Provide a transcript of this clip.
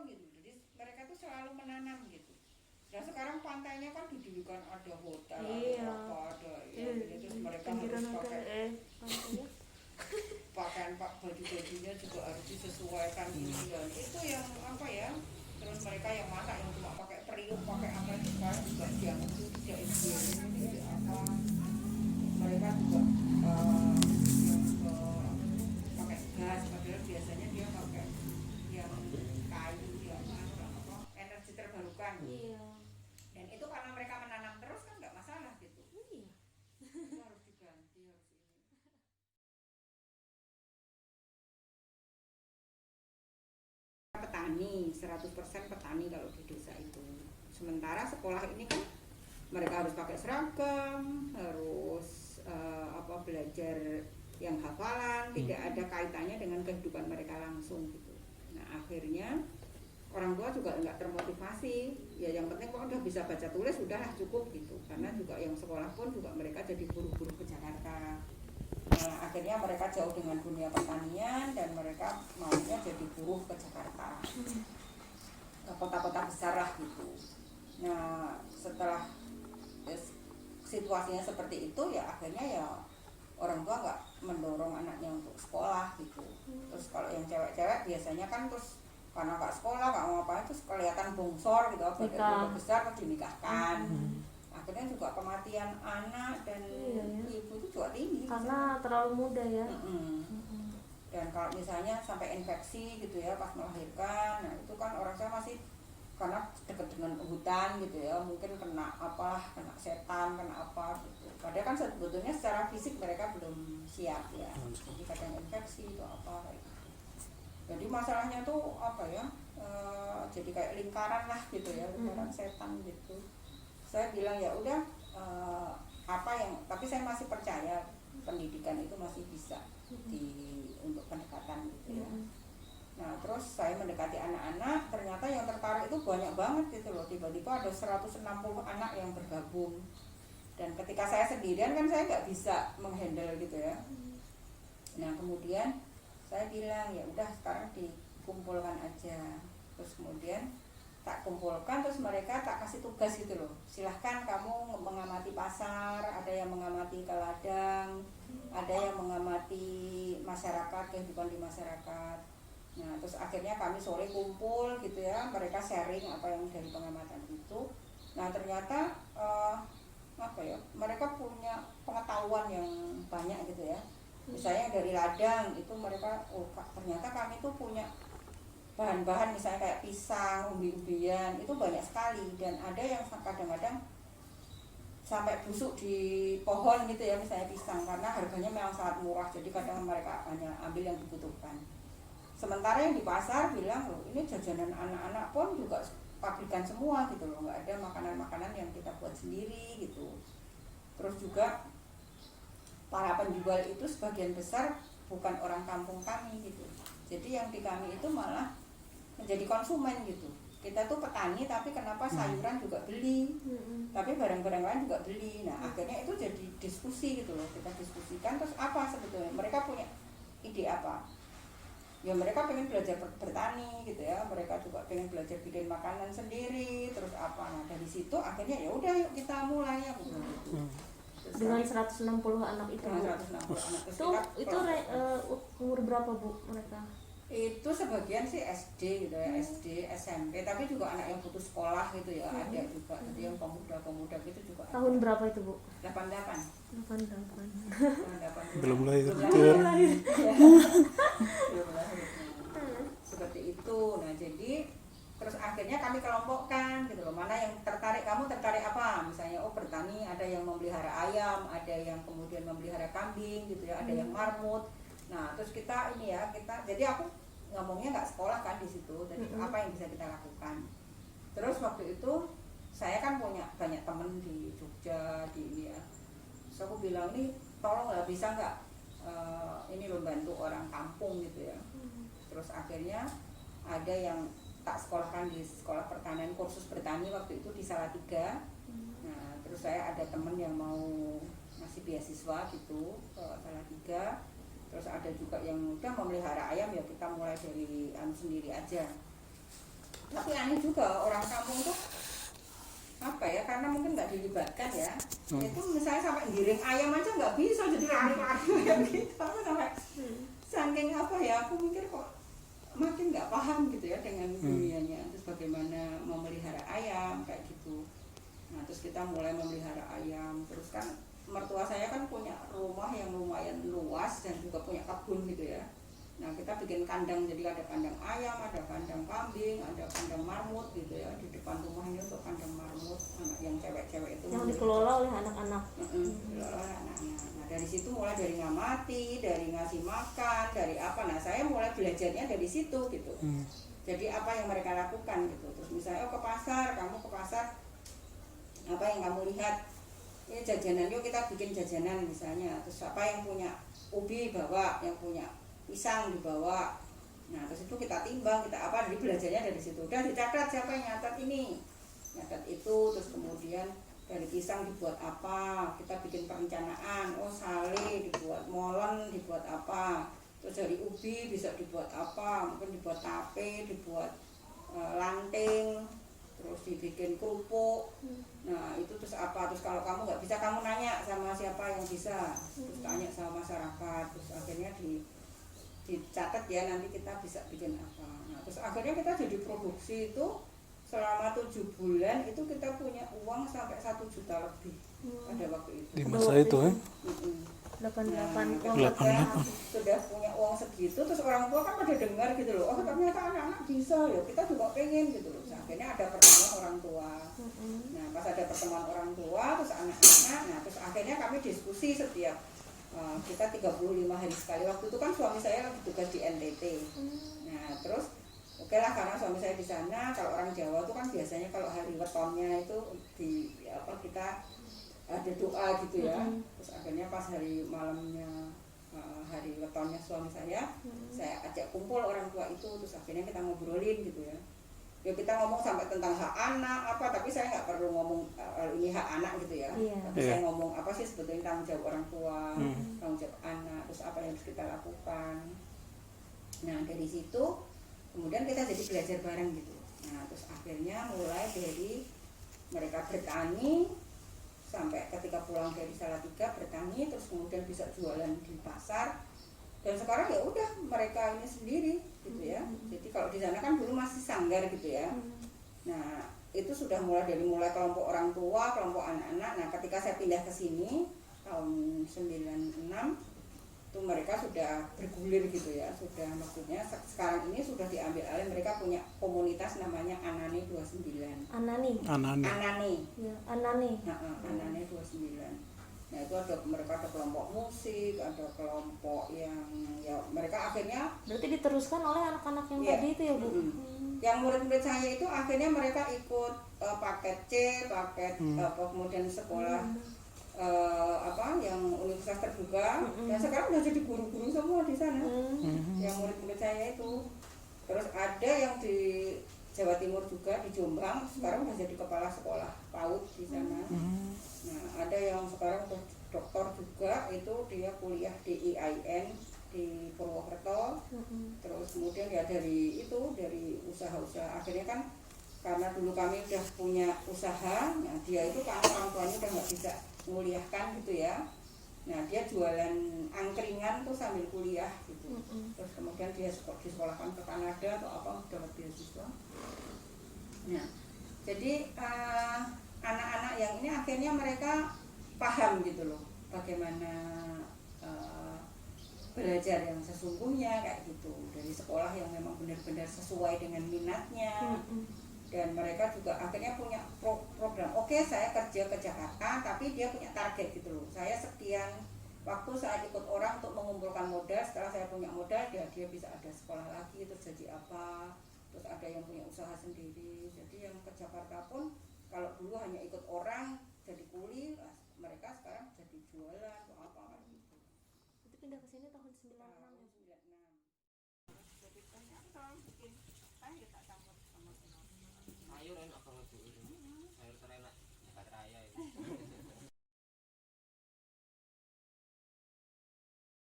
gitu. Jadi mereka tuh selalu menanam gitu. Dan sekarang pantainya kan didirikan ada hotel, iya. ada ya, terus mereka harus pakai pakaian baju-bajunya juga harus disesuaikan ini dan itu yang apa ya. Terus mereka yang masak yang cuma pakai periuk, pakai apa juga yang itu tidak higienis, tidak apa. Mereka juga yang pakai gas, padahal biasanya dia pakai yang kayu yang apa energi terbarukan. Iya. Dan itu karena mereka menanam terus kan nggak masalah gitu. Iya. Itu harus diganti, harus ini. Petani, 100% petani kalau di desa itu. Sementara sekolah ini kan mereka harus pakai seragam, harus belajar yang hafalan, tidak ada kaitannya dengan kehidupan mereka langsung gitu. Nah akhirnya orang tua juga nggak termotivasi, ya yang penting kok udah bisa baca tulis udahlah cukup gitu. Karena juga yang sekolah pun juga mereka jadi buru-buru ke Jakarta. Nah akhirnya mereka jauh dengan dunia pertanian dan mereka maunya jadi buruh ke Jakarta, ke kota-kota besar lah gitu. Nah setelah situasinya seperti itu ya akhirnya ya orang tua nggak mendorong anaknya untuk sekolah gitu. Terus kalau yang cewek-cewek biasanya kan terus karena nggak sekolah nggak mau apa terus kelihatan bongsor gitu, badan besar terus dinikahkan. Akhirnya juga kematian anak dan ibu itu juga tinggi karena terlalu muda ya. Dan kalau misalnya sampai infeksi gitu ya pas melahirkan, nah itu kan orang tua masih karena dekat dengan hutan gitu ya, mungkin kena apa, kena setan, kena apa gitu. Padahal kan sebetulnya secara fisik mereka belum siap ya. Jadi kadang infeksi itu apa kayak gitu. Jadi masalahnya tuh apa ya? Jadi kayak lingkaran lah gitu ya, lingkaran setan gitu. Saya bilang ya udah tapi saya masih percaya pendidikan itu masih bisa untuk pendekatan gitu ya. Nah terus saya mendekati anak-anak, ternyata yang tertarik itu banyak banget gitu loh. Tiba-tiba ada 160 anak yang bergabung. Dan ketika saya sendirian kan saya nggak bisa menghandle gitu ya. Nah kemudian saya bilang ya udah sekarang dikumpulkan aja. Terus kemudian tak kumpulkan, terus mereka tak kasih tugas gitu loh. Silahkan kamu mengamati pasar, ada yang mengamati ke ladang, ada yang mengamati masyarakat, kehidupan di masyarakat. Nah terus akhirnya kami sore kumpul gitu ya, mereka sharing apa yang dari pengamatan itu. Nah ternyata mereka punya pengetahuan yang banyak gitu ya. Misalnya dari ladang itu mereka ternyata kami tuh punya bahan-bahan misalnya kayak pisang, umbi-umbian itu banyak sekali. Dan ada yang kadang-kadang sampai busuk di pohon gitu ya, misalnya pisang, karena harganya memang sangat murah, jadi kadang mereka hanya ambil yang dibutuhkan. Sementara yang di pasar bilang loh ini jajanan anak-anak pun juga pabrikan semua gitu loh, nggak ada makanan-makanan yang kita buat sendiri gitu. Terus juga para penjual itu sebagian besar bukan orang kampung kami gitu. Jadi yang di kami itu malah menjadi konsumen gitu. Kita tuh petani tapi kenapa sayuran juga beli, tapi barang-barang lain juga beli. Nah akhirnya itu jadi diskusi gitu loh, kita diskusikan terus apa sebetulnya mereka punya ide apa. Ya mereka pengen belajar bertani gitu ya, mereka juga pengen belajar bikin makanan sendiri, terus apa. Nah dari situ akhirnya ya udah yuk kita mulai ya gitu. Dengan 160 anak itu. Dengan 160 anak. Itu umur berapa Bu mereka? Itu sebagian sih SD gitu ya, SD, SMP, tapi juga anak yang putus sekolah gitu ya, ada juga. Jadi yang pemuda-pemuda gitu juga. Tahun berapa itu Bu? 88. 88. Belum lahir. Belum lahir. Seperti itu. Nah jadi terus akhirnya kami kelompokkan gitu loh, mana yang tertarik, kamu tertarik apa, misalnya bertani, ada yang memelihara ayam, ada yang kemudian memelihara kambing gitu ya, ada yang marmut. Nah terus kita jadi aku ngomongnya nggak sekolah kan di situ, jadi apa yang bisa kita lakukan. Terus waktu itu saya kan punya banyak temen di Jogja di ini ya, terus aku bilang nih tolonglah bisa nggak ini membantu orang kampung gitu ya. Terus akhirnya ada yang tak sekolahkan di sekolah pertanian, kursus bertani waktu itu di Salatiga. Nah terus saya ada temen yang mau ngasih beasiswa gitu ke Salatiga. Terus ada juga yang udah memelihara ayam, ya kita mulai dari sendiri aja. Tapi aneh juga orang kampung tuh apa ya, karena mungkin nggak dilibatkan ya. Itu misalnya sampai giring ayam aja nggak bisa, jadi lari-lari kayak gitu. Aku sampai saking apa ya, aku mikir kok makin nggak paham gitu ya dengan dunianya. Terus bagaimana memelihara ayam kayak gitu. Nah terus kita mulai memelihara ayam. Terus kan mertua saya kan punya rumah yang lumayan luas dan juga punya kebun gitu ya. Nah kita bikin kandang, jadi ada kandang ayam, ada kandang kambing, ada kandang marmut gitu ya. Di depan rumah ini untuk kandang marmut, anak yang cewek-cewek itu yang dikelola oleh anak-anak. Dikelola oleh anak-anak. Nah dari situ mulai dari ngamati, dari ngasih makan, dari apa. Nah saya mulai belajarnya dari situ gitu. Jadi apa yang mereka lakukan gitu. Terus misalnya ke pasar, kamu ke pasar, apa yang kamu lihat, ini jajanan, yuk kita bikin jajanan misalnya. Terus apa yang punya ubi bawa, yang punya pisang dibawa. Nah terus itu kita timbang, kita apa, jadi belajarnya dari situ. Udah dicatat siapa yang nyatat ini, nyatat itu. Terus kemudian dari pisang dibuat apa, kita bikin perencanaan. Oh sale dibuat, molen dibuat apa. Terus dari ubi bisa dibuat apa, mungkin dibuat tape, dibuat lanting, terus dibikin kerupuk. Nah itu terus apa, terus kalau kamu nggak bisa, kamu nanya sama siapa yang bisa, terus tanya sama masyarakat. Terus akhirnya dicatat ya, nanti kita bisa bikin apa. Nah terus akhirnya kita jadi produksi itu selama 7 bulan itu kita punya uang sampai 1 juta lebih pada waktu itu. Di masa itu ya? 88 Sudah punya uang segitu, terus orang tua kan pada dengar gitu loh, oh ternyata anak-anak bisa ya, kita juga pengen gitu loh. Nah, akhirnya ada pertemuan orang tua. Nah pas ada pertemuan orang tua terus anak-anak, nah terus akhirnya kami diskusi setiap kita 35 hari sekali. Waktu itu kan suami saya lagi tugas di NTT. Nah terus oke lah, karena suami saya di sana. Kalau orang Jawa itu kan biasanya kalau hari wetonnya itu di apa, kita ada doa gitu ya. Terus akhirnya pas hari malamnya hari wetonnya suami saya ajak kumpul orang tua itu. Terus akhirnya kita ngobrolin gitu ya. Ya kita ngomong sampai tentang hak anak apa, tapi saya nggak perlu ngomong ini hak anak gitu ya. Tapi saya ngomong apa sih sebetulnya tanggung jawab orang tua, tanggung jawab anak, terus apa yang harus kita lakukan. Nah dari situ kemudian kita jadi belajar bareng gitu. Nah terus akhirnya mulai dari mereka bertani sampai ketika pulang dari Salatiga bertani, terus kemudian bisa jualan di pasar. Dan sekarang ya udah mereka ini sendiri gitu ya. Jadi kalau di sana kan dulu masih sanggar gitu ya. Nah itu sudah mulai kelompok orang tua, kelompok anak-anak. Nah ketika saya pindah ke sini tahun 96 itu mereka sudah bergulir gitu ya. Sudah, maksudnya sekarang ini sudah diambil alih, mereka punya komunitas namanya Anane 29. Anane. Ya, Anane 29. Nah itu mereka ada kelompok musik, ada kelompok yang ya mereka akhirnya berarti diteruskan oleh anak-anak yang tadi itu ya Bu. Yang murid-murid saya itu akhirnya mereka ikut paket C, paket kemudian sekolah yang universitas terbuka, dan sekarang udah jadi guru-guru semua di sana. Yang murid-murid saya itu. Terus ada yang di Jawa Timur juga, di Jombang, sekarang udah jadi kepala sekolah PAUD di sana. Nah ada yang sekarang dokter juga, itu dia kuliah di IAIN di Purwokerto. Terus kemudian ya dari usaha-usaha, akhirnya kan karena dulu kami udah punya usaha. Nah dia itu kan orang tuanya udah nggak bisa menguliahkan gitu ya. Nah dia jualan angkringan tuh sambil kuliah gitu. Terus kemudian dia disekolahkan ke Kanada atau apa, dapat beasiswa. Nah jadi anak-anak yang ini akhirnya mereka paham gitu loh bagaimana belajar yang sesungguhnya kayak gitu, dari sekolah yang memang benar-benar sesuai dengan minatnya. Dan mereka juga akhirnya punya program, oke saya kerja ke Jakarta tapi dia punya target gitu loh, saya sekian waktu saya ikut orang untuk mengumpulkan modal, setelah saya punya modal dia bisa ada sekolah lagi, terus jadi apa, terus ada yang punya usaha sendiri. Jadi yang ke Jakarta pun kalau dulu hanya ikut orang jadi kuli, mereka sekarang jadi jualan atau apa kan gitu. Itu pindah ke sini tahun 96 ya. 96. Jadi banyak orang bikin sayur tak campur sama sayur enak banget Bu. Sayur terenak, Jakarta Raya itu.